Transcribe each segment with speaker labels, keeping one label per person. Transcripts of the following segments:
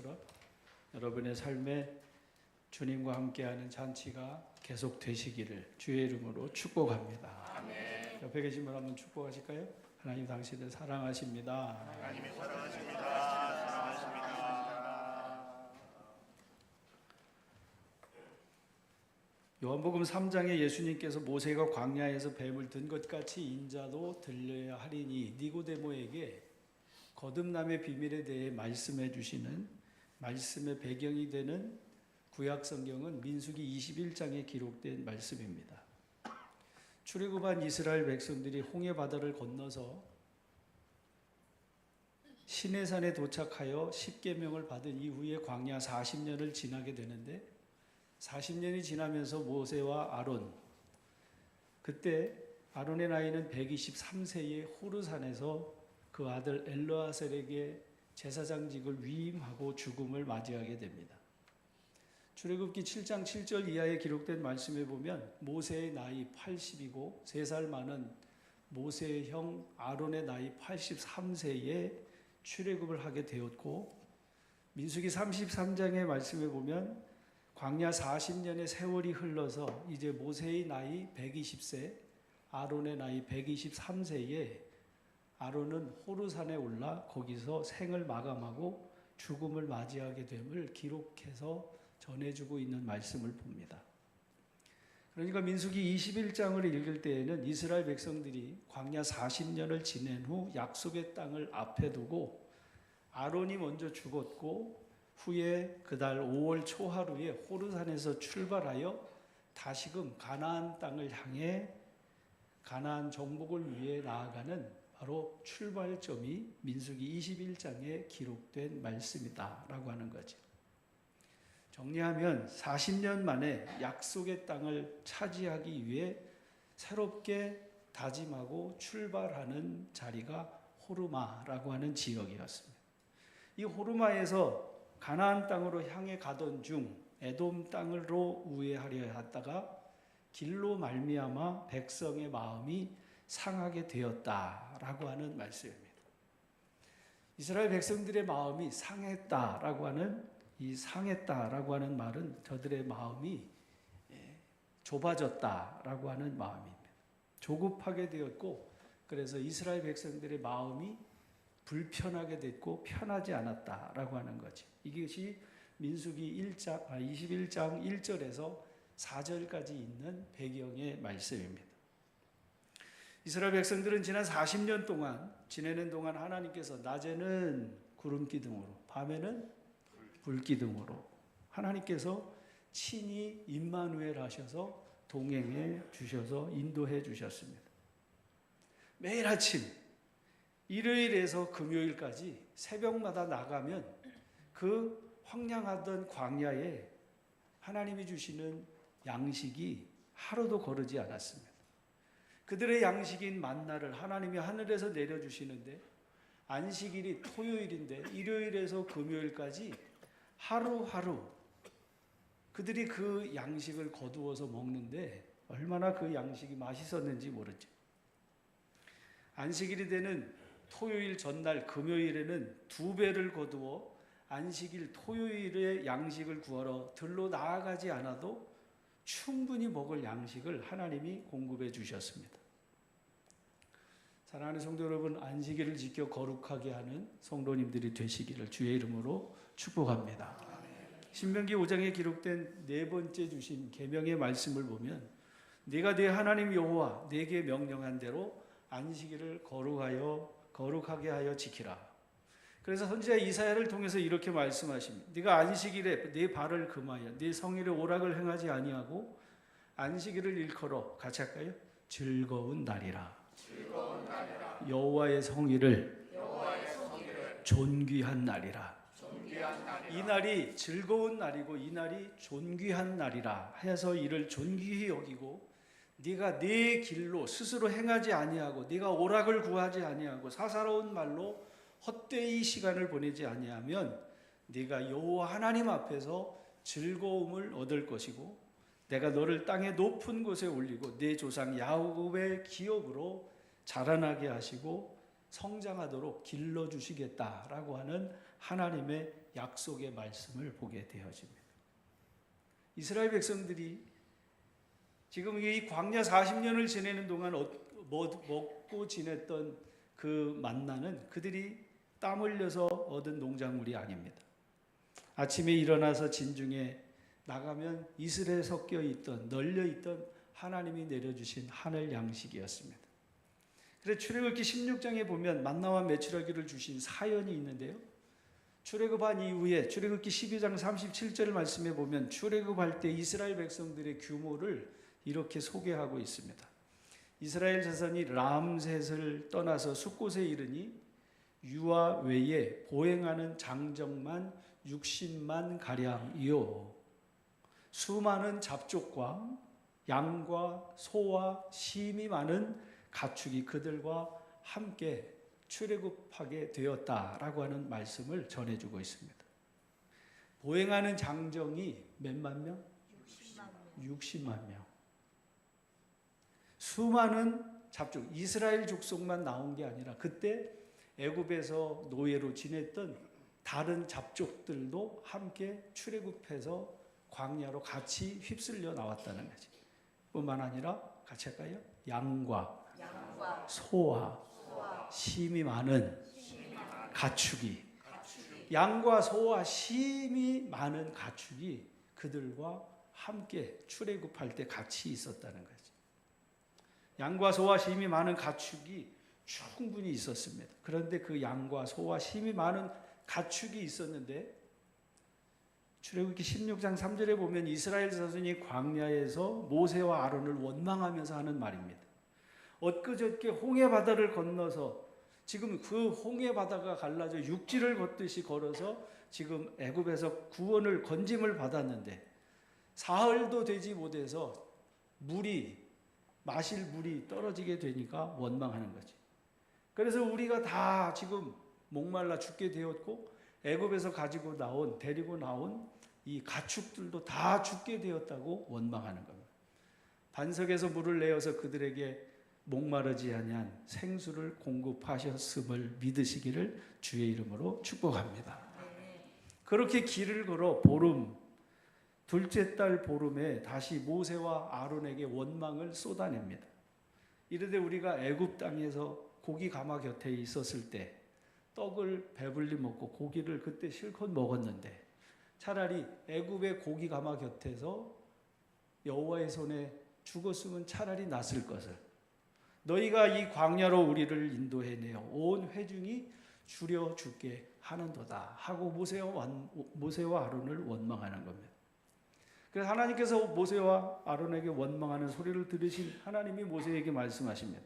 Speaker 1: 것처럼 여러분의 삶에 주님과 함께하는 잔치가 계속 되시기를 주의 이름으로 축복합니다.
Speaker 2: 아멘.
Speaker 1: 옆에 계신 분 한번 축복하실까요? 하나님 당신을 사랑하십니다.
Speaker 2: 하나님이 사랑하십니다. 사랑하십니다.
Speaker 1: 요한복음 3장에 예수님께서 모세가 광야에서 뱀을 든 것 같이 인자도 들려야 하리니 니고데모에게 거듭남의 비밀에 대해 말씀해 주시는 말씀의 배경이 되는 구약 성경은 민수기 21장에 기록된 말씀입니다. 출애굽한 이스라엘 백성들이 홍해 바다를 건너서 시내산에 도착하여 십계명을 받은 이후에 광야 40년을 지나게 되는데 40년이 지나면서 모세와 아론, 그때 아론의 나이는 123세의 호르산에서 그 아들 엘르아셀에게 제사장직을 위임하고 죽음을 맞이하게 됩니다. 출애굽기 7장 7절 이하에 기록된 말씀에 보면 모세의 나이 80이고 3살 많은 모세의 형 아론의 나이 83세에 출애굽을 하게 되었고, 민수기 33장의 말씀에 보면 광야 40년의 세월이 흘러서 이제 모세의 나이 120세, 아론의 나이 123세에 아론은 호르산에 올라 거기서 생을 마감하고 죽음을 맞이하게 됨을 기록해서 전해주고 있는 말씀을 봅니다. 그러니까 민수기 21장을 읽을 때에는 이스라엘 백성들이 광야 40년을 지낸 후 약속의 땅을 앞에 두고 아론이 먼저 죽었고 후에 그달 5월 초하루에 호르산에서 출발하여 다시금 가나안 땅을 향해 가나안 정복을 위해 나아가는 바로 출발점이 민수기 21장에 기록된 말씀이다라고 하는 거죠. 정리하면 40년 만에 약속의 땅을 차지하기 위해 새롭게 다짐하고 출발하는 자리가 호르마라고 하는 지역이었습니다. 이 호르마에서 가나안 땅으로 향해 가던 중 에돔 땅으로 우회하려 했다가 길로 말미암아 백성의 마음이 상하게 되었다라고 하는 말씀입니다. 이스라엘 백성들의 마음이 상했다라고 하는 이 상했다라고 하는 말은 저들의 마음이 좁아졌다라고 하는 마음입니다. 조급하게 되었고 그래서 이스라엘 백성들의 마음이 불편하게 됐고 편하지 않았다라고 하는 거죠. 이것이 민수기 21장 1절에서 4절까지 있는 배경의 말씀입니다. 이스라엘 백성들은 지난 40년 동안 지내는 동안 하나님께서 낮에는 구름 기둥으로 밤에는 불 기둥으로 하나님께서 친히 임마누엘 하셔서 동행해 주셔서 인도해 주셨습니다. 매일 아침 일요일에서 금요일까지 새벽마다 나가면 그 황량하던 광야에 하나님이 주시는 양식이 하루도 거르지 않았습니다. 그들의 양식인 만나를 하나님이 하늘에서 내려주시는데 안식일이 토요일인데 일요일에서 금요일까지 하루하루 그들이 그 양식을 거두어서 먹는데 얼마나 그 양식이 맛있었는지 모르죠. 안식일이 되는 토요일 전날 금요일에는 2배를 거두어 안식일 토요일에 양식을 구하러 들로 나아가지 않아도 충분히 먹을 양식을 하나님이 공급해 주셨습니다. 사랑하는 성도 여러분, 안식일을 지켜 거룩하게 하는 성도님들이 되시기를 주의 이름으로 축복합니다. 신명기 5장에 기록된 네 번째 주신 계명의 말씀을 보면 네가 네 하나님 여호와 네게 명령한 대로 안식일을 거룩하게 하여 지키라. 그래서 선지자 이사야를 통해서 이렇게 말씀하십니다. 네가 안식일에 네 발을 금하여 네 성일에 오락을 행하지 아니하고 안식일을 일컬어 같이 할까요? 즐거운 날이라.
Speaker 2: 즐거운 날이라.
Speaker 1: 여호와의 성일을 존귀한 날이라. 이 날이 즐거운 날이고 이 날이 존귀한 날이라 해서 이를 존귀히 여기고 네가 네 길로 스스로 행하지 아니하고 네가 오락을 구하지 아니하고 사사로운 말로 헛되이 시간을 보내지 아니하면 네가 여호와 하나님 앞에서 즐거움을 얻을 것이고 내가 너를 땅의 높은 곳에 올리고 네 조상 야곱의 기업으로 자라나게 하시고 성장하도록 길러주시겠다라고 하는 하나님의 약속의 말씀을 보게 되어집니다. 이스라엘 백성들이 지금 이 광야 40년을 지내는 동안 먹고 지냈던 그 만나는 그들이 땀 흘려서 얻은 농작물이 아닙니다. 아침에 일어나서 진중에 나가면 이슬에 섞여 있던 널려 있던 하나님이 내려주신 하늘 양식이었습니다. 그래서 출애굽기 16장에 보면 만나와 메추라기를 주신 사연이 있는데요. 출애굽한 이후에 출애굽기 12장 37절 말씀에 보면 출애굽할 때 이스라엘 백성들의 규모를 이렇게 소개하고 있습니다. 이스라엘 자손이 람셋을 떠나서 숫곳에 이르니 유아 외에 보행하는 장정만 60만 가량이요 수많은 잡족과 양과 소와 심이 많은 가축이 그들과 함께 출애굽하게 되었다라고 하는 말씀을 전해주고 있습니다. 보행하는 장정이 몇만 명? 60만 명. 수많은 잡족, 이스라엘 족속만 나온 게 아니라 그때 애굽에서 노예로 지냈던 다른 잡족들도 함께 출애굽해서 광야로 같이 휩쓸려 나왔다는 거지. 뿐만 아니라 같이 할까요? 양과 소와 심이 많은 가축이 양과 소와 심이 많은 가축이 그들과 함께 출애굽할 때 같이 있었다는 거지. 양과 소와 심이 많은 가축이 충분히 있었습니다. 그런데 그 양과 소와 심이 많은 가축이 있었는데 출애굽기 16장 3절에 보면 이스라엘 자손이 광야에서 모세와 아론을 원망하면서 하는 말입니다. 엊그저께 홍해 바다를 건너서 지금 그 홍해 바다가 갈라져 육지를 걷듯이 걸어서 지금 애굽에서 구원을 건짐을 받았는데 사흘도 되지 못해서 마실 물이 떨어지게 되니까 원망하는 거지. 그래서 우리가 다 지금 목말라 죽게 되었고 애굽에서 데리고 나온 이 가축들도 다 죽게 되었다고 원망하는 겁니다. 반석에서 물을 내어서 그들에게 목마르지 아니한 생수를 공급하셨음을 믿으시기를 주의 이름으로 축복합니다. 그렇게 길을 걸어 보름, 둘째 달 보름에 다시 모세와 아론에게 원망을 쏟아냅니다. 이르되 우리가 애굽 땅에서 고기 가마 곁에 있었을 때 떡을 배불리 먹고 고기를 그때 실컷 먹었는데 차라리 애굽의 고기 가마 곁에서 여호와의 손에 죽었으면 차라리 낫을 것을 너희가 이 광야로 우리를 인도해내어 온 회중이 줄여 죽게 하는도다 하고 모세와 아론을 원망하는 겁니다. 그래서 하나님께서 모세와 아론에게 원망하는 소리를 들으신 하나님이 모세에게 말씀하십니다.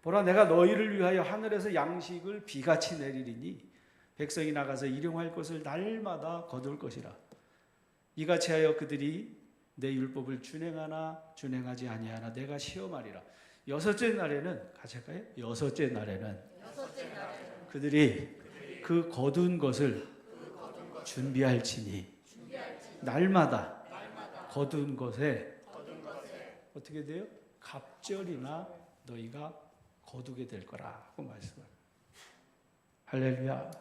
Speaker 1: 보라 내가 너희를 위하여 하늘에서 양식을 비같이 내리리니 백성이 나가서 일용할 것을 날마다 거둘 것이라. 이같이 하여 그들이 내 율법을 준행하나 준행하지 아니하나 내가 시험하리라. 여섯째 날에는 같이 할까요? 여섯째 날에는 그들이 그 거둔 것을 준비할지니 날마다 거둔 것에 어떻게 돼요? 갑절이나 너희가 거두게 될 거라고 말씀합니다. 할렐루야.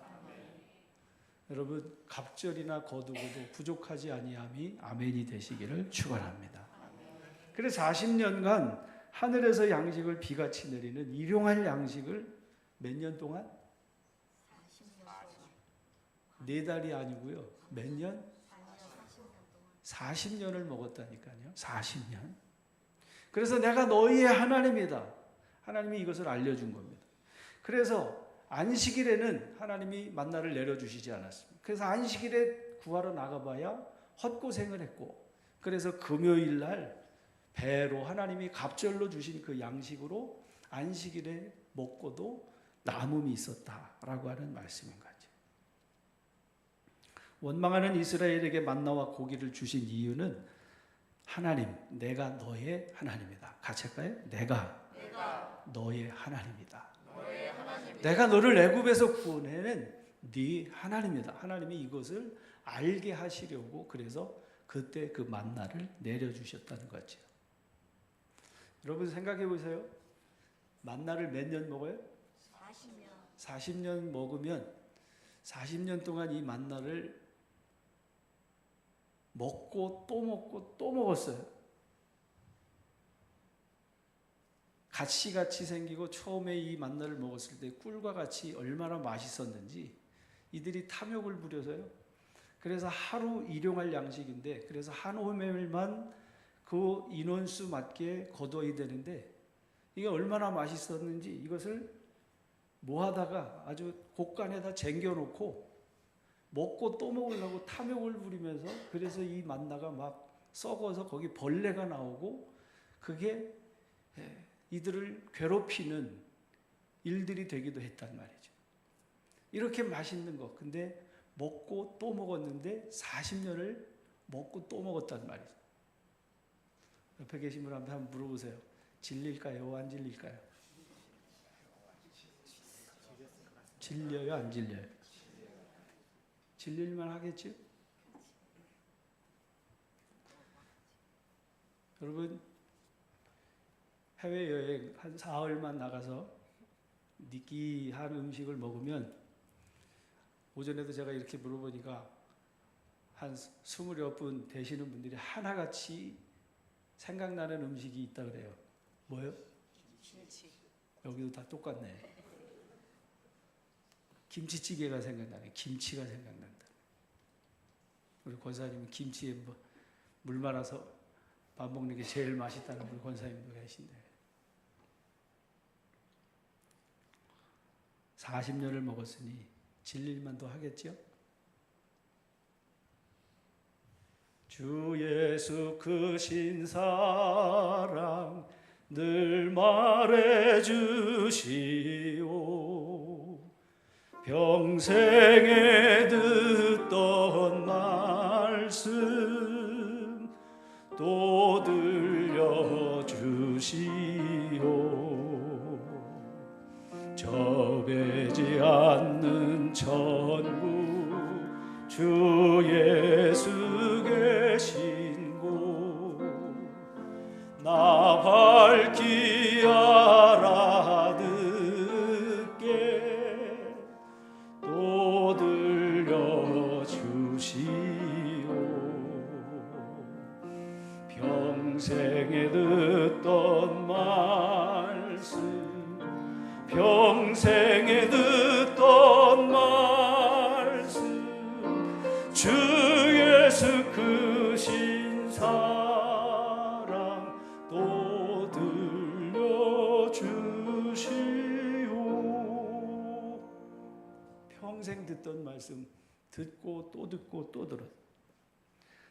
Speaker 1: 여러분 갑절이나 거두고도 부족하지 아니함이 아멘이 되시기를 축원합니다. 그래서 40년간 하늘에서 양식을 비같이 내리는 일용할 양식을 몇 년 동안? 4달이 아니고요. 몇 년? 40년을 먹었다니까요. 40년. 그래서 내가 너희의 하나님이다. 하나님이 이것을 알려준 겁니다. 그래서 안식일에는 하나님이 만나를 내려주시지 않았습니다. 그래서 안식일에 구하러 나가봐야 헛고생을 했고 그래서 금요일 날 배로 하나님이 갑절로 주신 그 양식으로 안식일에 먹고도 남음이 있었다라고 하는 말씀인 거죠. 원망하는 이스라엘에게 만나와 고기를 주신 이유는 하나님, 내가 너의 하나님이다. 같이 할까요? 내가 너의 하나님이다. 내가 너를 애굽에서 구원해낸 네 하나님이다. 하나님이 이것을 알게 하시려고 그래서 그때 그 만나를 내려주셨다는 거죠. 여러분 생각해 보세요. 만나를 몇 년 먹어요? 40년 먹으면 40년 동안 이 만나를 먹고 또 먹고 또 먹었어요. 가시같이 생기고 처음에 이 만나를 먹었을 때 꿀과 같이 얼마나 맛있었는지 이들이 탐욕을 부려서요. 그래서 하루 일용할 양식인데 그래서 한 호멜만 그 인원수 맞게 거둬야 되는데 이게 얼마나 맛있었는지 이것을 모아다가 아주 곳간에다 쟁겨놓고 먹고 또 먹으려고 탐욕을 부리면서 그래서 이 만나가 막 썩어서 거기 벌레가 나오고 그게 이들을 괴롭히는 일들이 되기도 했단 말이죠. 이렇게 맛있는 거 근데 먹고 또 먹었는데 40년을 먹고 또 먹었단 말이죠. 옆에 계신 분한테 한번 물어보세요. 질릴까요? 안 질릴까요? 질려요? 안 질려요? 질릴만 하겠죠? 여러분 해외여행 한 사흘만 나가서 느끼한 음식을 먹으면 오전에도 제가 이렇게 물어보니까 한 20여 분 되시는 분들이 하나같이 생각나는 음식이 있다 그래요. 뭐요? 김치. 여기도 다 똑같네. 김치찌개가 생각나네. 김치가 생각난다. 우리 권사님은 김치에 물 말아서 밥 먹는 게 제일 맛있다는 우리 권사님도 계신데 40년을 먹었으니 질릴만도 하겠죠? 주 예수 크신 사랑 늘 말해주시오 평생에 듣던 말씀 또 들려주시오 저배지 않는 천국 주 예수 계신 곳 나 밝히 알아듣게 또 들려주시오 평생에 듣던 말씀 평생에 듣던 말씀 주 예수 크신 사랑 또 들려주시오 평생 듣던 말씀 듣고 또 듣고 또 들어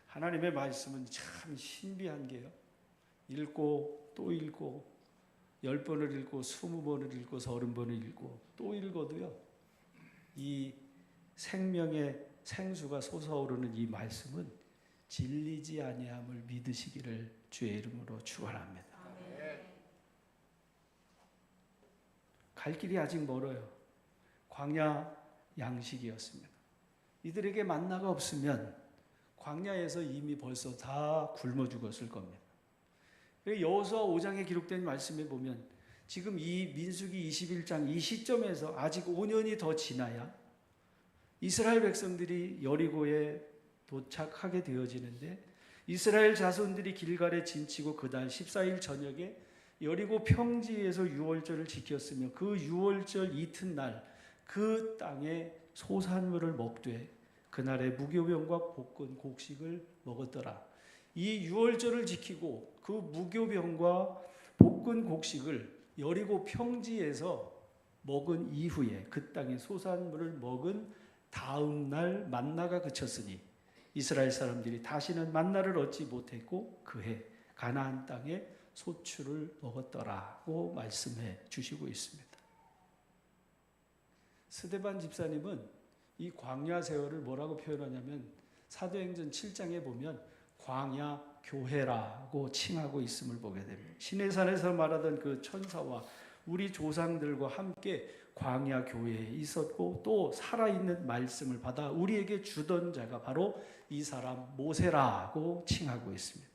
Speaker 1: 하나님의 말씀은 참 신비한 게요 읽고 또 읽고 10번을 읽고 20번을 읽고 30번을 읽고 또 읽어도요 이 생명의 생수가 솟아오르는 이 말씀은 질리지 아니함을 믿으시기를 주의 이름으로 축원합니다. 갈 길이 아직 멀어요. 광야 양식이었습니다. 이들에게 만나가 없으면 광야에서 이미 벌써 다 굶어 죽었을 겁니다. 여호수아 5장에 기록된 말씀에 보면 지금 이 민수기 21장 이 시점에서 아직 5년이 더 지나야 이스라엘 백성들이 여리고에 도착하게 되어지는데 이스라엘 자손들이 길갈에 진치고 그달 14일 저녁에 여리고 평지에서 유월절을 지켰으며 그 유월절 이튿날 그 땅에 소산물을 먹되 그날에 무교병과 볶은 곡식을 먹었더라. 이 유월절을 지키고 그 무교병과 볶은 곡식을 여리고 평지에서 먹은 이후에 그 땅의 소산물을 먹은 다음 날 만나가 그쳤으니 이스라엘 사람들이 다시는 만나를 얻지 못했고 그해 가나안 땅에 소출을 먹었더라고 말씀해 주시고 있습니다. 스데반 집사님은 이 광야 세월을 뭐라고 표현하냐면 사도행전 7장에 보면 광야 교회라고 칭하고 있음을 보게 됩니다. 시내산에서 말하던 그 천사와 우리 조상들과 함께 광야 교회에 있었고 또 살아있는 말씀을 받아 우리에게 주던 자가 바로 이 사람 모세라고 칭하고 있습니다.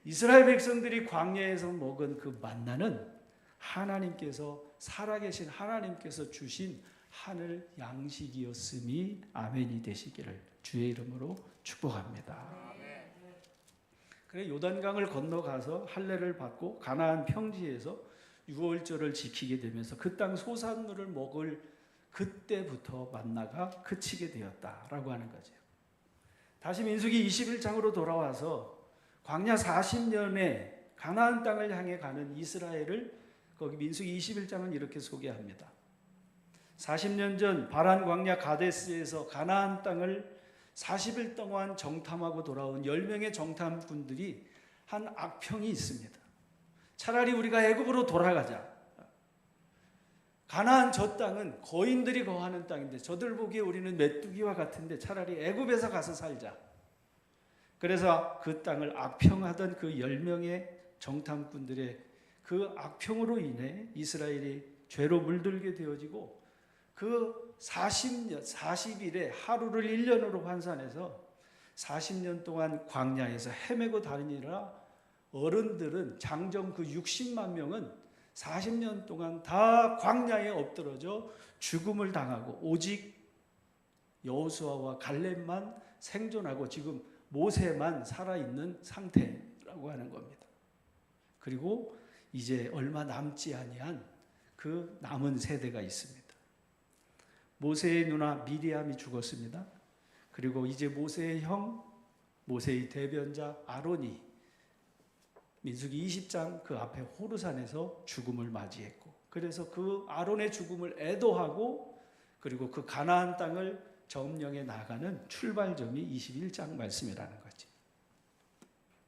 Speaker 1: 이스라엘 백성들이 광야에서 먹은 그 만나는 하나님께서 살아계신 하나님께서 주신 하늘 양식이었음이 아멘이 되시기를 주의 이름으로 축복합니다. 그래 요단강을 건너가서 할례를 받고 가나안 평지에서 유월절을 지키게 되면서 그 땅 소산물을 먹을 그때부터 만나가 그치게 되었다라고 하는 거죠. 다시 민수기 21장으로 돌아와서 광야 40년에 가나안 땅을 향해 가는 이스라엘을 거기 민수기 21장은 이렇게 소개합니다. 40년 전 바란 광야 가데스에서 가나안 땅을 40일 동안 정탐하고 돌아온 10명의 정탐꾼들이 한 악평이 있습니다. 차라리 우리가 애굽으로 돌아가자. 가나안 저 땅은 거인들이 거하는 땅인데 저들 보기에 우리는 메뚜기와 같은데 차라리 애굽에서 가서 살자. 그래서 그 땅을 악평하던 그 10명의 정탐꾼들의 그 악평으로 인해 이스라엘이 죄로 물들게 되어지고 그 40일에 하루를 1년으로 환산해서 40년 동안 광야에서 헤매고 다니느라 어른들은 장정 그 60만 명은 40년 동안 다 광야에 엎드러져 죽음을 당하고 오직 여호수아와 갈렙만 생존하고 지금 모세만 살아있는 상태라고 하는 겁니다. 그리고 이제 얼마 남지 아니한 그 남은 세대가 있습니다. 모세의 누나 미리암이 죽었습니다. 그리고 이제 모세의 형, 모세의 대변자 아론이 민수기 20장 그 앞에 호르산에서 죽음을 맞이했고, 그래서 그 아론의 죽음을 애도하고 그리고 그 가나안 땅을 점령해 나가는 출발점이 21장 말씀이라는 거지.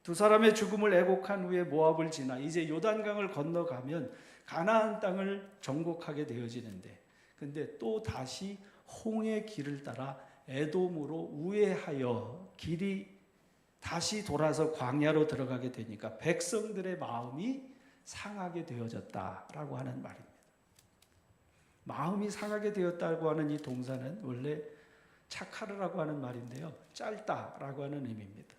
Speaker 1: 두 사람의 죽음을 애곡한 후에 모압을 지나 이제 요단강을 건너가면 가나안 땅을 정복하게 되어지는데, 근데 또 다시 홍해 길을 따라 에돔으로 우회하여 길이 다시 돌아서 광야로 들어가게 되니까 백성들의 마음이 상하게 되어졌다라고 하는 말입니다. 마음이 상하게 되었다고 하는 이 동사는 원래 차카르라고 하는 말인데요, 짧다라고 하는 의미입니다.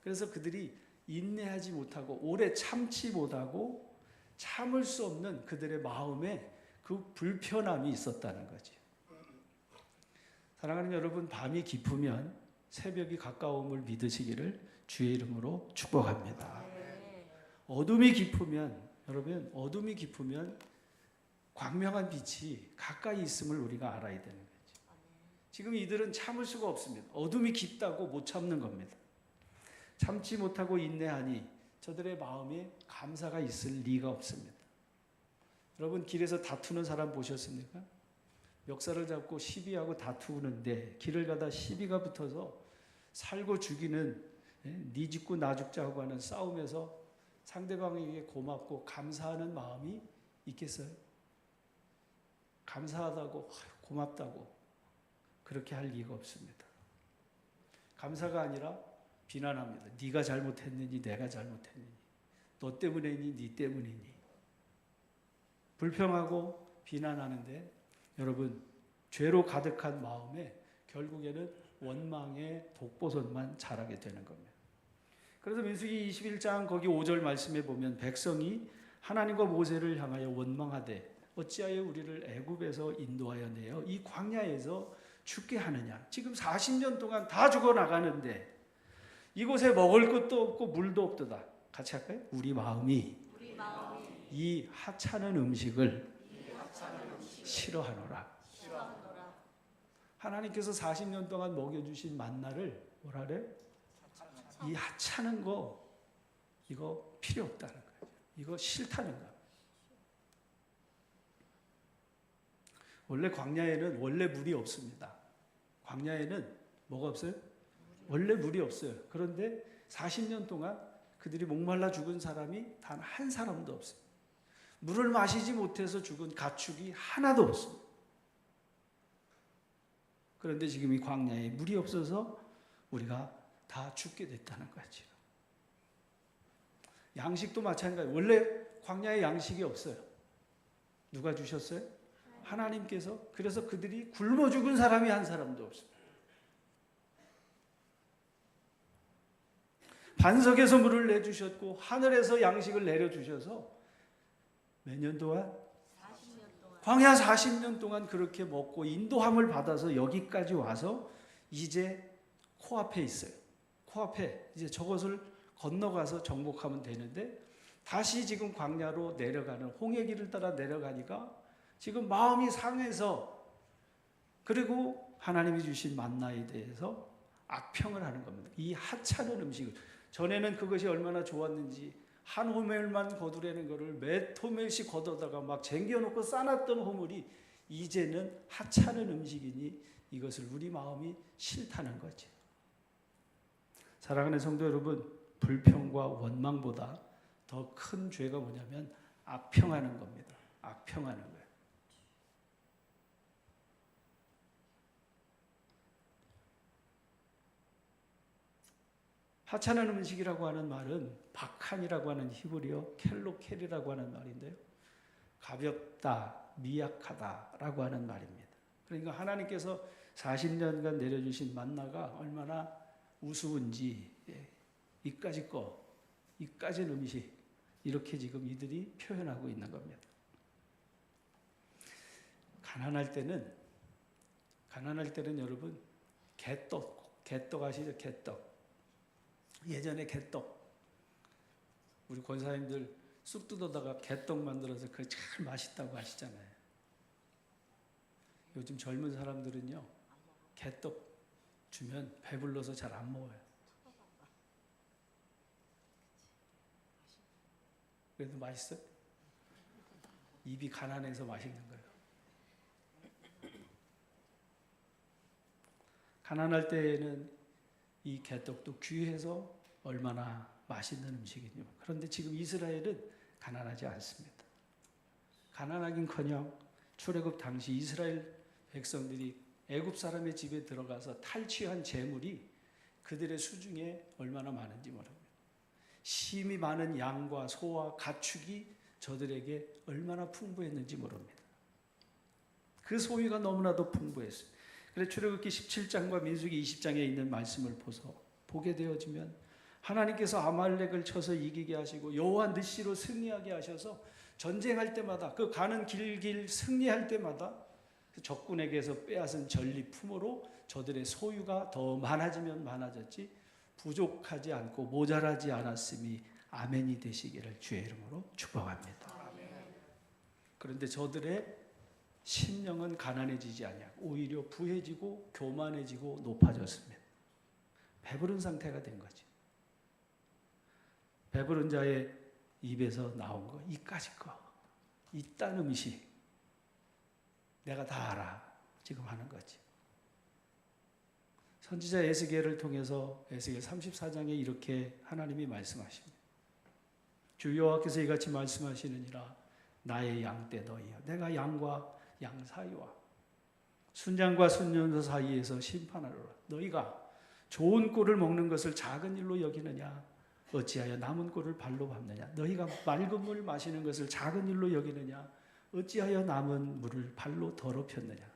Speaker 1: 그래서 그들이 인내하지 못하고 오래 참지 못하고 참을 수 없는 그들의 마음에 그 불편함이 있었다는 거죠. 사랑하는 여러분, 밤이 깊으면 새벽이 가까움을 믿으시기를 주의 이름으로 축복합니다. 어둠이 깊으면, 여러분, 어둠이 깊으면 광명한 빛이 가까이 있음을 우리가 알아야 되는 거죠. 지금 이들은 참을 수가 없습니다. 어둠이 깊다고 못 참는 겁니다. 참지 못하고 인내하니 저들의 마음에 감사가 있을 리가 없습니다. 여러분, 길에서 다투는 사람 보셨습니까? 멱살을 잡고 시비하고 다투는데 길을 가다 시비가 붙어서 살고 죽이는, 네 죽고 나 죽자고 하는 싸움에서 상대방에게 고맙고 감사하는 마음이 있겠어요? 감사하다고, 고맙다고 그렇게 할 리가 없습니다. 감사가 아니라 비난합니다. 네가 잘못했느니 내가 잘못했느니, 너 때문이니 네 때문이니, 불평하고 비난하는데 여러분, 죄로 가득한 마음에 결국에는 원망의 독보선만 자라게 되는 겁니다. 그래서 민수기 21장 거기 5절 말씀에 보면 백성이 하나님과 모세를 향하여 원망하되 어찌하여 우리를 애굽에서 인도하여 내어 이 광야에서 죽게 하느냐. 지금 40년 동안 다 죽어나가는데 이곳에 먹을 것도 없고 물도 없도다. 같이 할까요? 우리 마음이 이 하찮은 음식을 싫어하노라. 하나님께서 40년 동안 먹여주신 만나를 뭐라 그래? 이 하찮은 거, 이거 필요 없다는 거예요. 이거 싫다는 거예요. 원래 광야에는 원래 물이 없습니다. 광야에는 뭐가 없어요? 원래 물이 없어요. 그런데 40년 동안 그들이 목말라 죽은 사람이 단 한 사람도 없어요. 물을 마시지 못해서 죽은 가축이 하나도 없습니다. 그런데 지금 이 광야에 물이 없어서 우리가 다 죽게 됐다는 거죠. 양식도 마찬가지예요. 원래 광야에 양식이 없어요. 누가 주셨어요? 하나님께서. 그래서 그들이 굶어 죽은 사람이 한 사람도 없습니다. 반석에서 물을 내주셨고 하늘에서 양식을 내려주셔서 몇 년 동안? 광야 40년 동안 그렇게 먹고 인도함을 받아서 여기까지 와서 이제 코앞에 있어요. 코앞에 이제 저것을 건너가서 정복하면 되는데 다시 지금 광야로 내려가는 홍해 길을 따라 내려가니까 지금 마음이 상해서 그리고 하나님이 주신 만나에 대해서 악평을 하는 겁니다. 이 하찮은 음식을 전에는 그것이 얼마나 좋았는지 한 호멜만 거두려는 것을 몇 호멜씩 걷어다가 막 쟁겨놓고 싸놨던 호물이 이제는 하찮은 음식이니 이것을 우리 마음이 싫다는 거죠. 사랑하는 성도 여러분, 불평과 원망보다 더 큰 죄가 뭐냐면 악평하는 겁니다. 악평하는 거예요. 하찮은 음식이라고 하는 말은 박한이라고 하는 히브리어 켈로켈이라고 하는 말인데요. 가볍다, 미약하다라고 하는 말입니다. 그러니까 하나님께서 40년간 내려주신 만나가 얼마나 우스운지 이까짓 거, 이까짓 음식 이렇게 지금 이들이 표현하고 있는 겁니다. 가난할 때는 여러분 개떡 아시죠? 개떡. 예전에 개떡 우리 권사님들 쑥 뜯어다가 개떡 만들어서 그거 참 맛있다고 하시잖아요. 요즘 젊은 사람들은요 개떡 주면 배불러서 잘 안 먹어요. 그래도 맛있어요? 입이 가난해서 맛있는 거예요. 가난할 때에는 이 개떡도 귀해서 얼마나 맛있는 음식이냐. 그런데 지금 이스라엘은 가난하지 않습니다. 가난하긴커녕 출애굽 당시 이스라엘 백성들이 애굽 사람의 집에 들어가서 탈취한 재물이 그들의 수중에 얼마나 많은지 모릅니다. 심이 많은 양과 소와 가축이 저들에게 얼마나 풍부했는지 모릅니다. 그 소유가 너무나도 풍부했어요. 그래서 출애굽기 17장과 민수기 20장에 있는 말씀을 보게 되어지면 하나님께서 아말렉을 쳐서 이기게 하시고 여호와 느시로 승리하게 하셔서 전쟁할 때마다 그 가는 길 승리할 때마다 그 적군에게서 빼앗은 전리품으로 저들의 소유가 더 많아지면 많아졌지 부족하지 않고 모자라지 않았음이 아멘이 되시기를 주의 이름으로 축복합니다. 그런데 저들의 심령은 가난해지지 아니하고 오히려 부해지고 교만해지고 높아졌습니다. 배부른 상태가 된 거죠. 배부른 자의 입에서 나온 거, 이까짓 거, 이딴 음식 내가 다 알아 지금 하는 거지. 선지자 에스겔을 통해서 에스겔 34장에 이렇게 하나님이 말씀하십니다. 주 여호와께서 이같이 말씀하시느니라 나의 양떼 너희여 내가 양과 양 사이와 순양과 순염소 사이에서 심판하노라. 너희가 좋은 꿀을 먹는 것을 작은 일로 여기느냐 어찌하여 남은 꿀을 발로 밟느냐. 너희가 맑은 물 마시는 것을 작은 일로 여기느냐 어찌하여 남은 물을 발로 더럽혔느냐.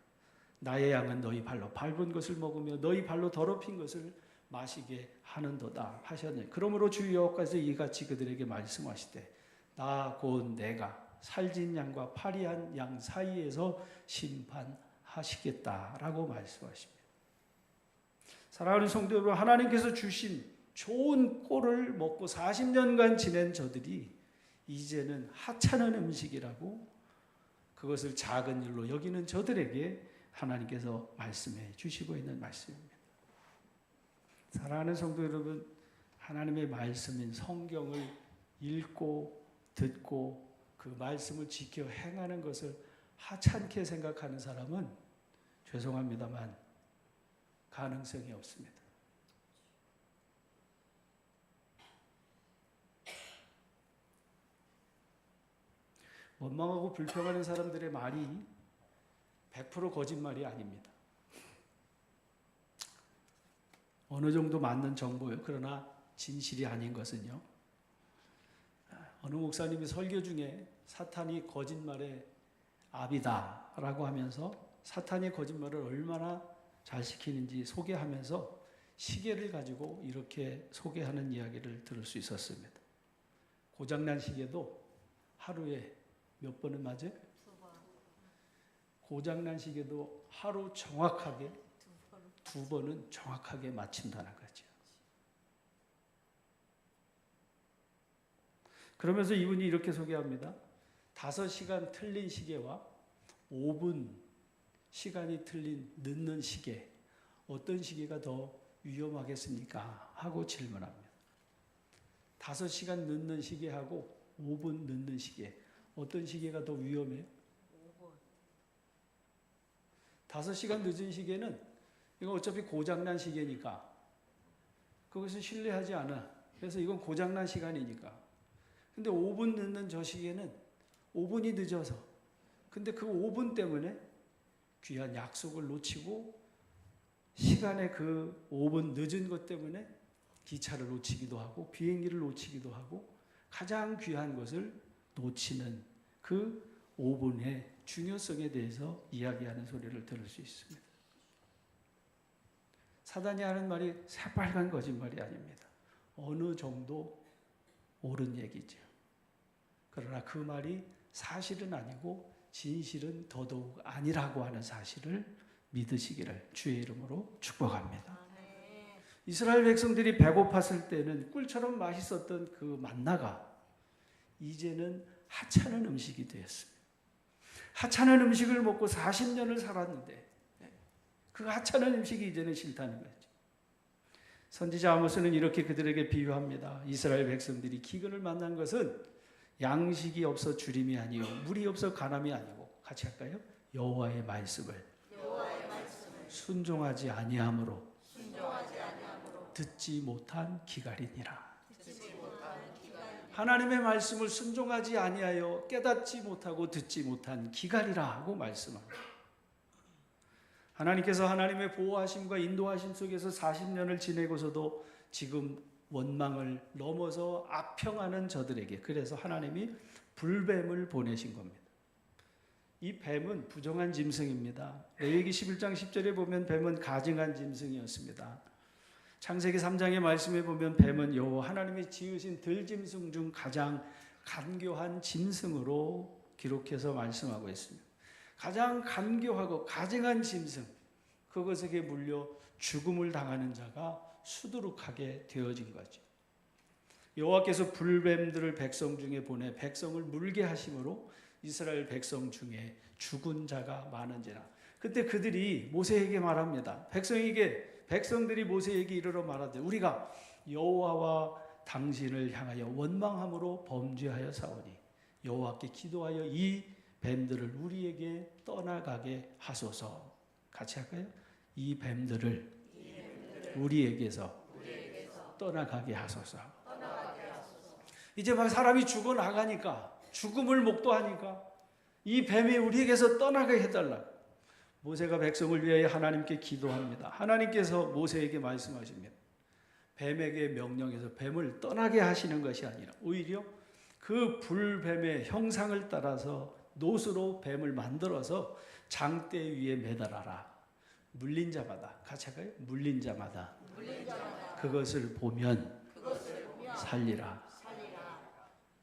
Speaker 1: 나의 양은 너희 발로 밟은 것을 먹으며 너희 발로 더럽힌 것을 마시게 하는도다 하셨느니 그러므로 주 여호와께서 이같이 그들에게 말씀하시되 나 곧 내가 살진 양과 파리한 양 사이에서 심판하시겠다라고 말씀하십니다. 사랑하는 성도 여러분, 하나님께서 주신 좋은 꼴을 먹고 40년간 지낸 저들이 이제는 하찮은 음식이라고 그것을 작은 일로 여기는 저들에게 하나님께서 말씀해 주시고 있는 말씀입니다. 사랑하는 성도 여러분, 하나님의 말씀인 성경을 읽고 듣고 그 말씀을 지켜 행하는 것을 하찮게 생각하는 사람은 죄송합니다만 가능성이 없습니다. 원망하고 불평하는 사람들의 말이 100% 거짓말이 아닙니다. 어느 정도 맞는 정보예요. 그러나 진실이 아닌 것은요. 어느 목사님이 설교 중에 사탄이 거짓말의 압이다라고 하면서 사탄이 거짓말을 얼마나 잘 시키는지 소개하면서 시계를 가지고 이렇게 소개하는 이야기를 들을 수 있었습니다. 고장난 시계도 하루에 몇 번은 맞아요? 고장난 시계도 하루 정확하게 두 번은 정확하게 맞춘다는 거죠. 그러면서 이분이 이렇게 소개합니다. 5시간 틀린 시계와 5분 시간이 틀린 늦는 시계, 어떤 시계가 더 위험하겠습니까? 하고 질문합니다. 5시간 늦는 시계하고 5분 늦는 시계, 어떤 시계가 더 위험해요? 5시간 늦은 시계는 이거 어차피 고장난 시계니까 그것을 신뢰하지 않아. 그래서 이건 고장난 시간이니까. 근데 5분 늦는 저 시계는 5분이 늦어서, 근데 그 5분 때문에 귀한 약속을 놓치고 시간에 그 5분 늦은 것 때문에 기차를 놓치기도 하고 비행기를 놓치기도 하고 가장 귀한 것을 놓치는 그 5분의 중요성에 대해서 이야기하는 소리를 들을 수 있습니다. 사단이 하는 말이 새빨간 거짓말이 아닙니다. 어느 정도 옳은 얘기죠. 그러나 그 말이 사실은 아니고 진실은 더더욱 아니라고 하는 사실을 믿으시기를 주의 이름으로 축복합니다. 이스라엘 백성들이 배고팠을 때는 꿀처럼 맛있었던 그 만나가 이제는 하찮은 음식이 되었습니다. 하찮은 음식을 먹고 40년을 살았는데 그 하찮은 음식이 이제는 싫다는 거죠. 선지자 아모스는 이렇게 그들에게 비유합니다. 이스라엘 백성들이 기근을 만난 것은 양식이 없어 주림이 아니요 물이 없어 가람이 아니고, 같이 할까요? 여호와의 말씀을 순종하지 아니함으로 듣지 못한 기갈이니라. 하나님의 말씀을 순종하지 아니하여 깨닫지 못하고 듣지 못한 기갈이라 하고 말씀합니다. 하나님께서 하나님의 보호하심과 인도하심 속에서 40년을 지내고서도 지금 원망을 넘어서 악평하는 저들에게, 그래서 하나님이 불뱀을 보내신 겁니다. 이 뱀은 부정한 짐승입니다. 레위기 11장 10절에 보면 뱀은 가증한 짐승이었습니다. 창세기 3장의 말씀에 보면 뱀은 여호와 하나님이 지으신 들짐승 중 가장 간교한 짐승으로 기록해서 말씀하고 있습니다. 가장 간교하고 가증한 짐승, 그것에게 물려 죽음을 당하는 자가 수두룩하게 되어진 거죠. 여호와께서 불뱀들을 백성 중에 보내 백성을 물게 하심으로 이스라엘 백성 중에 죽은 자가 많은지라. 그때 그들이 모세에게 말합니다. 백성들이 모세에게 이르러 말하되 우리가 여호와와 당신을 향하여 원망함으로 범죄하여 사오니 여호와께 기도하여 이 뱀들을 우리에게 떠나가게 하소서. 같이 할까요? 이 뱀들을 우리에게서 떠나가게 하소서. 이제 막 사람이 죽어나가니까, 죽음을 목도하니까 이 뱀이 우리에게서 떠나게 해달라. 모세가 백성을 위하여 하나님께 기도합니다. 하나님께서 모세에게 말씀하십니다. 뱀에게 명령해서 뱀을 떠나게 하시는 것이 아니라 오히려 그 불뱀의 형상을 따라서 노스로 뱀을 만들어서 장대 위에 매달아라. 물린 자마다, 같이 할까요? 물린 자마다 그것을 보면 살리라.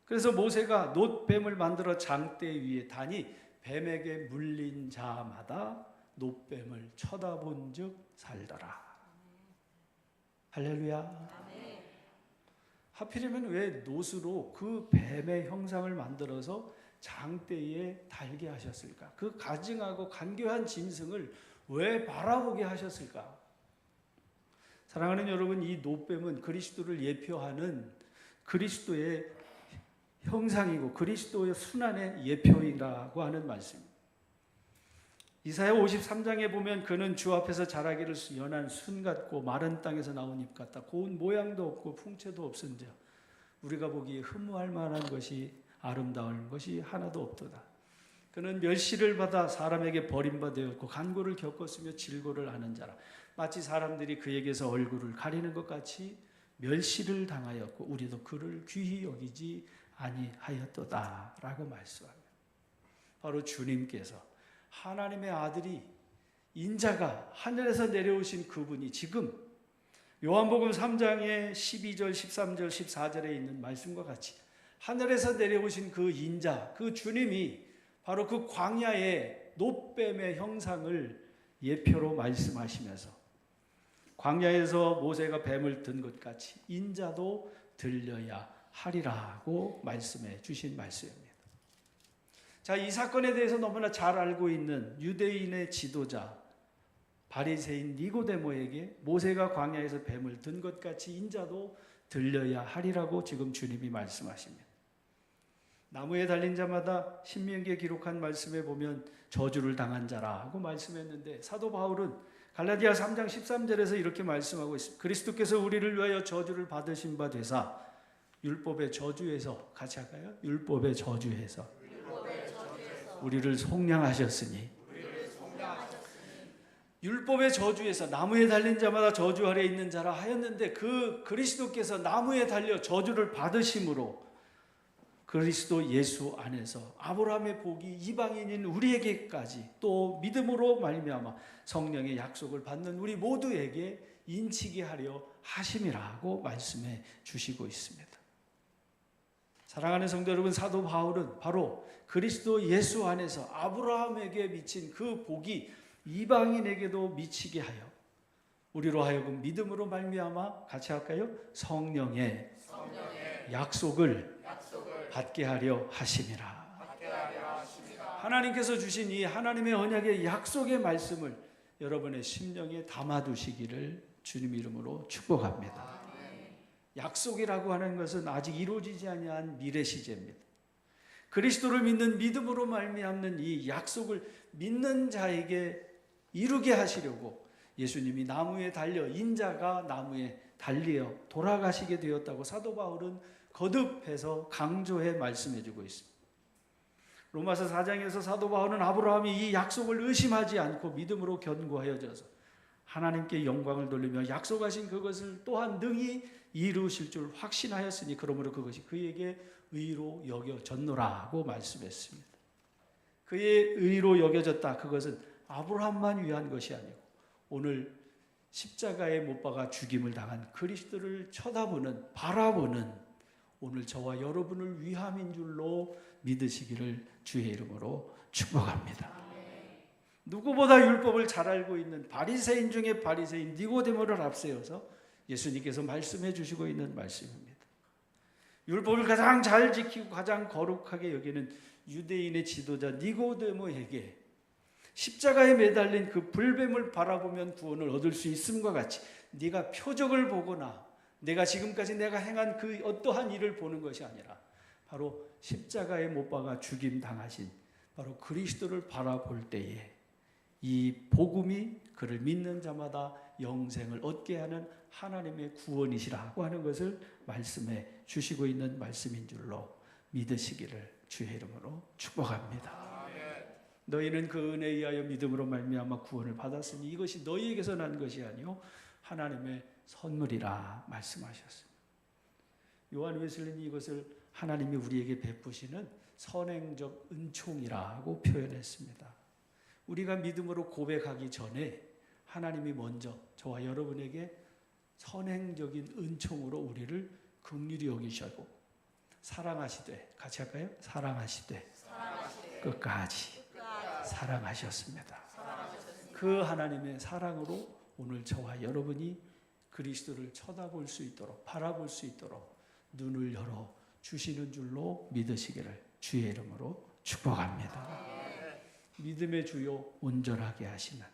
Speaker 1: 그래서 모세가 놋뱀을 만들어 장대 위에 다니 뱀에게 물린 자마다 놋뱀을 쳐다본 즉 살더라. 할렐루야. 하필이면 왜 놋으로 그 뱀의 형상을 만들어서 장대에 달게 하셨을까? 그 가증하고 간교한 짐승을 왜 바라보게 하셨을까? 사랑하는 여러분, 이 놋뱀은 그리스도를 예표하는 그리스도의 형상이고 그리스도의 순환의 예표이라고 하는 말씀입니다. 이사야 53장에 보면 그는 주 앞에서 자라기를 연한 순 같고 마른 땅에서 나온 잎 같다. 고운 모양도 없고 풍채도 없은 자, 우리가 보기에 흠모할 만한 것이 아름다운 것이 하나도 없도다. 그는 멸시를 받아 사람에게 버림받았고 간고를 겪었으며 질고를 하는 자라. 마치 사람들이 그에게서 얼굴을 가리는 것 같이 멸시를 당하였고 우리도 그를 귀히 여기지 아니하였도다 라고 말씀합니다. 바로 주님께서, 하나님의 아들이, 인자가 하늘에서 내려오신 그분이 지금 요한복음 3장의 12절, 13절, 14절에 있는 말씀과 같이 하늘에서 내려오신 그 인자, 그 주님이 바로 그 광야에 노뱀의 형상을 예표로 말씀하시면서 광야에서 모세가 뱀을 든 것 같이 인자도 들려야 하리라고 말씀해 주신 말씀입니다. 자, 이 사건에 대해서 너무나 잘 알고 있는 유대인의 지도자 바리새인 니고데모에게 모세가 광야에서 뱀을 든 것 같이 인자도 들려야 하리라고 지금 주님이 말씀하십니다. 나무에 달린 자마다 신명기에 기록한 말씀에 보면 저주를 당한 자라고 말씀했는데 사도 바울은 갈라디아 3장 13절에서 이렇게 말씀하고 있습니다. 그리스도께서 우리를 위하여 저주를 받으신 바 되사 율법의 저주에서 같이 할까요? 율법의 저주에서 우리를 속량하셨으니 율법의 저주에서 나무에 달린 자마다 저주 아래 있는 자라 하였는데 그 그리스도께서 나무에 달려 저주를 받으심으로 그리스도 예수 안에서 아브라함의 복이 이방인인 우리에게까지 또 믿음으로 말미암아 성령의 약속을 받는 우리 모두에게 인치게 하려 하심이라고 말씀해 주시고 있습니다. 사랑하는 성도 여러분, 사도 바울은 바로 그리스도 예수 안에서 아브라함에게 미친 그 복이 이방인에게도 미치게 하여 우리로 하여금 믿음으로 말미암아 같이 할까요? 성령의 약속을 받게 하려 하심이라. 하나님께서 주신 이 하나님의 언약의 약속의 말씀을 여러분의 심령에 담아두시기를 주님 이름으로 축복합니다. 약속이라고 하는 것은 아직 이루어지지 아니한 미래 시제입니다. 그리스도를 믿는 믿음으로 말미암는 이 약속을 믿는 자에게 이루게 하시려고 예수님이 나무에 달려 인자가 나무에 달려 돌아가시게 되었다고 사도 바울은 거듭해서 강조해 말씀해 주고 있습니다. 로마서 4장에서 사도 바울은 아브라함이 이 약속을 의심하지 않고 믿음으로 견고하여져서 하나님께 영광을 돌리며 약속하신 그것을 또한 능히 이루실 줄 확신하였으니 그러므로 그것이 그에게 의로 여겨졌노라고 말씀했습니다. 그의 의로 여겨졌다. 그것은 아브라함만 위한 것이 아니고 오늘 십자가에 못 박아 죽임을 당한 그리스도를 쳐다보는 바라보는 오늘 저와 여러분을 위함인 줄로 믿으시기를 주의 이름으로 축복합니다. 누구보다 율법을 잘 알고 있는 바리새인 중에 바리새인 니고데모를 앞세워서 예수님께서 말씀해 주시고 있는 말씀입니다. 율법을 가장 잘 지키고 가장 거룩하게 여기는 유대인의 지도자 니고데모에게 십자가에 매달린 그 불뱀을 바라보면 구원을 얻을 수 있음과 같이 네가 표적을 보거나 내가 지금까지 내가 행한 그 어떠한 일을 보는 것이 아니라 바로 십자가에 못 박아 죽임 당하신 바로 그리스도를 바라볼 때에 이 복음이 그를 믿는 자마다 영생을 얻게 하는 하나님의 구원이시라고 하는 것을 말씀해 주시고 있는 말씀인 줄로 믿으시기를 주의 이름으로 축복합니다. 너희는 그 은혜에 의하여 믿음으로 말미암아 구원을 받았으니 이것이 너희에게서 난 것이 아니요 하나님의 선물이라 말씀하셨습니다. 요한 웨슬리는 이것을 하나님이 우리에게 베푸시는 선행적 은총이라고 표현했습니다. 우리가 믿음으로 고백하기 전에 하나님이 먼저 저와 여러분에게 선행적인 은총으로 우리를 긍휼히 여기시고 사랑하시되 같이 할까요? 사랑하시되 끝까지 사랑하셨습니다. 그 하나님의 사랑으로 오늘 저와 여러분이 그리스도를 쳐다볼 수 있도록 바라볼 수 있도록 눈을 열어 주시는 줄로 믿으시기를 주의 이름으로 축복합니다. 믿음의 주요 온전하게 하시는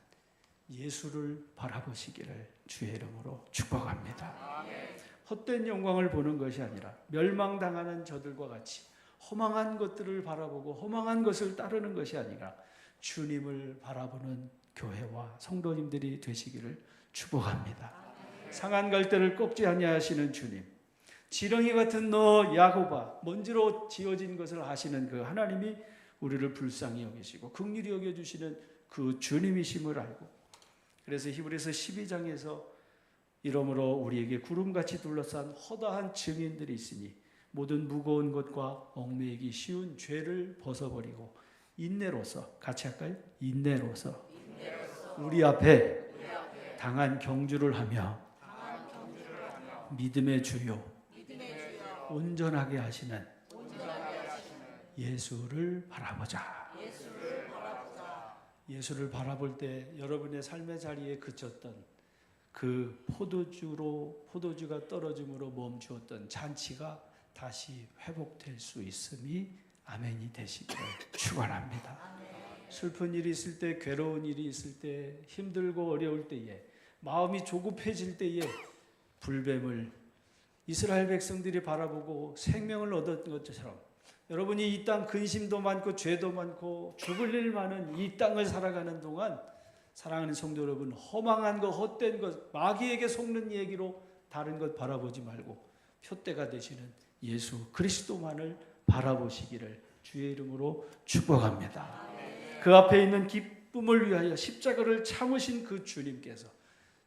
Speaker 1: 예수를 바라보시기를 주의 이름으로 축복합니다. 헛된 영광을 보는 것이 아니라 멸망당하는 저들과 같이 허망한 것들을 바라보고 허망한 것을 따르는 것이 아니라 주님을 바라보는 교회와 성도님들이 되시기를 축복합니다. 상한 갈대를 꺾지 아니하시는 주님, 지렁이 같은 너 야곱아, 먼지로 지어진 것을 아시는 그 하나님이 우리를 불쌍히 여기시고 긍휼히 여겨주시는 그 주님이심을 알고, 그래서 히브리서 12장에서 이러므로 우리에게 구름같이 둘러싼 허다한 증인들이 있으니 모든 무거운 것과 얽매이기 쉬운 죄를 벗어버리고 인내로서 같이 할까요? 인내로서 우리 앞에 당한 경주를 하며 믿음의 주요 온전하게 하시는 예수를 바라보자. 예수를 바라볼 때 여러분의 삶의 자리에 그쳤던 그 포도주가 떨어짐으로 멈추었던 잔치가 다시 회복될 수 있음이 아멘이 되시기를 축원합니다. 슬픈 일이 있을 때, 괴로운 일이 있을 때, 힘들고 어려울 때에, 마음이 조급해질 때에 불뱀을 이스라엘 백성들이 바라보고 생명을 얻었던 것처럼 여러분이 이 땅 근심도 많고 죄도 많고 죽을 일 많은 이 땅을 살아가는 동안 사랑하는 성도 여러분, 허망한 것, 헛된 것, 마귀에게 속는 얘기로 다른 것 바라보지 말고 표대가 되시는 예수 그리스도만을 바라보시기를 주의 이름으로 축복합니다. 그 앞에 있는 기쁨을 위하여 십자가를 참으신 그 주님께서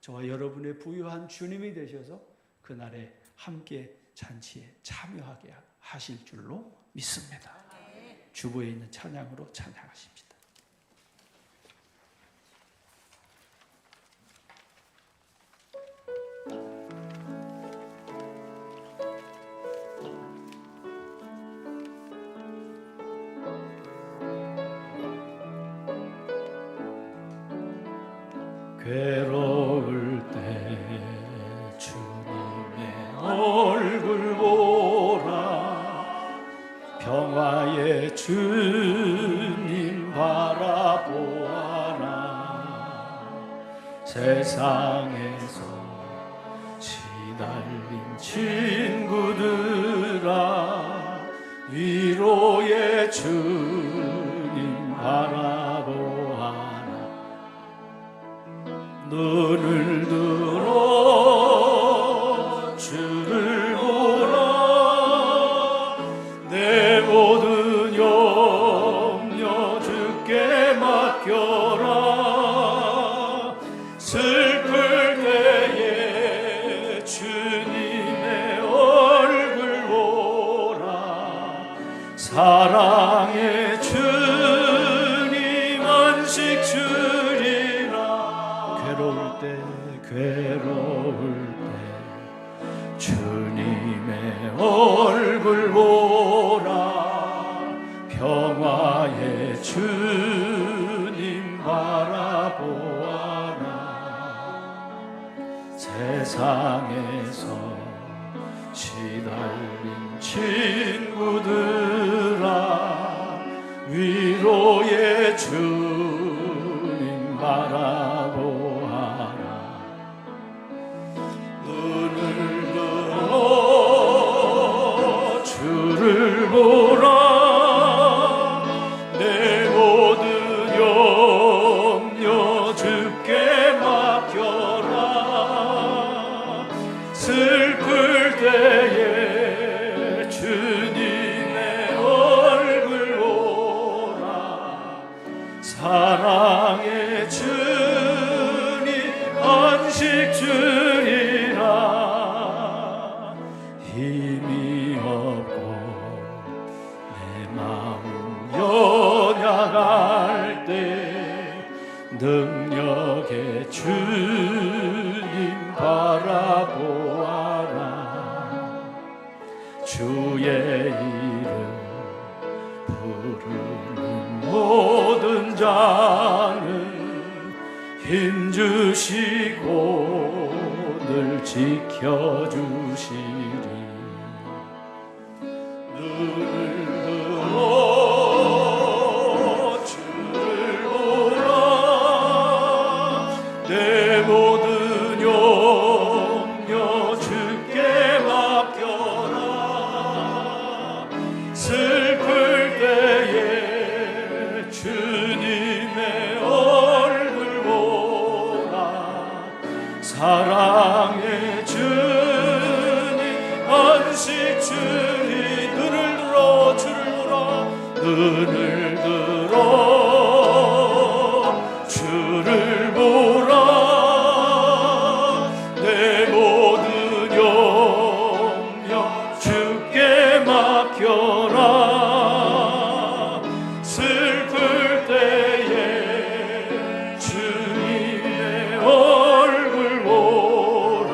Speaker 1: 저와 여러분의 부유한 주님이 되셔서 그날에 함께 잔치에 참여하게 하실 줄로 믿습니다. 주보에 있는 찬양으로 찬양하십니다. 괴로울 때 주님의 얼굴 보라, 평화의 주님 바라보아라. 세상에서 시달린 친구들아, 위로의 주님 바라보아라. 눈을 들어 주를 보라, 내 모든 염려 주께 맡겨라. 슬플 때에 주님의 얼굴 보라, 사랑의 주님 안식 주리라. 괴로울 때 주님의 얼굴 보라, 평화의 주님 바라보아라. 세상에서 시달린 친구들아, 위로의 주님 바라보아라. 주를 보라, 내 모든 염려 주께 맡겨라. 슬플 때에 주님의 얼굴 보라, 사랑의 주님 안식 주리라. 힘이 없고 내 마음 연약할 때 능력의 주님 바라보아라. 주의 이름 부르는 모든 자는 힘주시고 늘 지켜주시리. 눈을 들어 주를 보라, 내 모든 염려 주께 맡겨라. 슬플 때에 주님의 얼굴 보라, 사랑의 주님 안식 주리. 눈을 들어 주를 보라, 내 모든 염려 주께 맡겨라. 슬플 때에 주님의 얼굴 보라,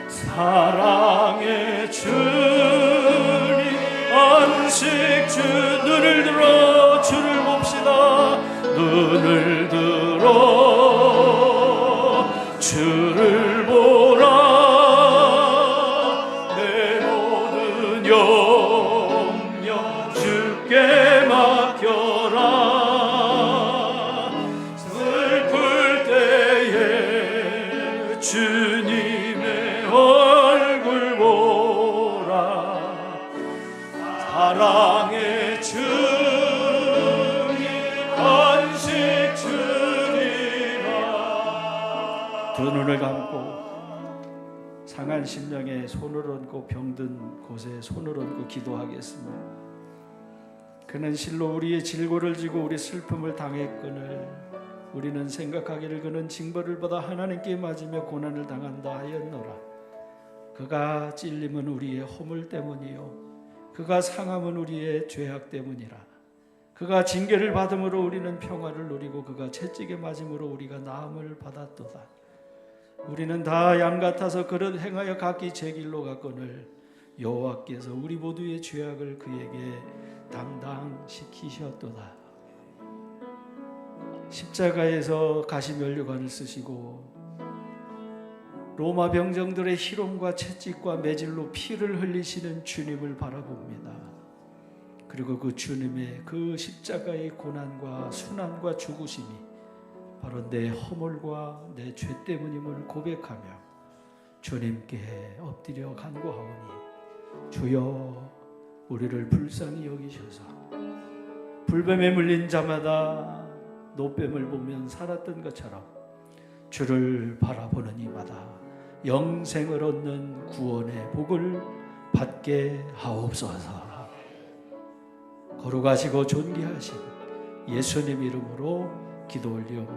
Speaker 1: 사랑의 주님 안식 주. 눈을 들어 주를 봅시다. 눈을 들어 주를 보라. 내 모든 염려 주께 맡겨라. 슬플 때에 주님의 얼굴 보라. 사랑의 주님 안식 주리라. 두 눈을 감고 상한 심령에 손을 얹고 병든 곳에 손을 얹고 기도하겠습니다. 그는 실로 우리의 질고를 지고 우리 슬픔을 당했거늘 우리는 생각하기를 그는 징벌을 받아 하나님께 맞으며 고난을 당한다 하였노라. 그가 찔림은 우리의 허물 때문이요 그가 상함은 우리의 죄악 때문이라. 그가 징계를 받음으로 우리는 평화를 누리고 그가 채찍에 맞음으로 우리가 나음을 받았도다. 우리는 다 양 같아서 그릇 행하여 각기 제 길로 갔거늘 여호와께서 우리 모두의 죄악을 그에게 담당시키셨도다. 십자가에서 가시면류관을 쓰시고 로마 병정들의 희롱과 채찍과 매질로 피를 흘리시는 주님을 바라봅니다. 그리고 그 주님의 그 십자가의 고난과 순환과 죽으심이 바로 내 허물과 내 죄 때문임을 고백하며 주님께 엎드려 간구하오니 주여 우리를 불쌍히 여기셔서 불뱀에 물린 자마다 노뱀을 보면 살았던 것처럼 주를 바라보는 이마다 영생을 얻는 구원의 복을 받게 하옵소서. 거룩하시고 존귀하신 예수님 이름으로 기도 올리옵나이다.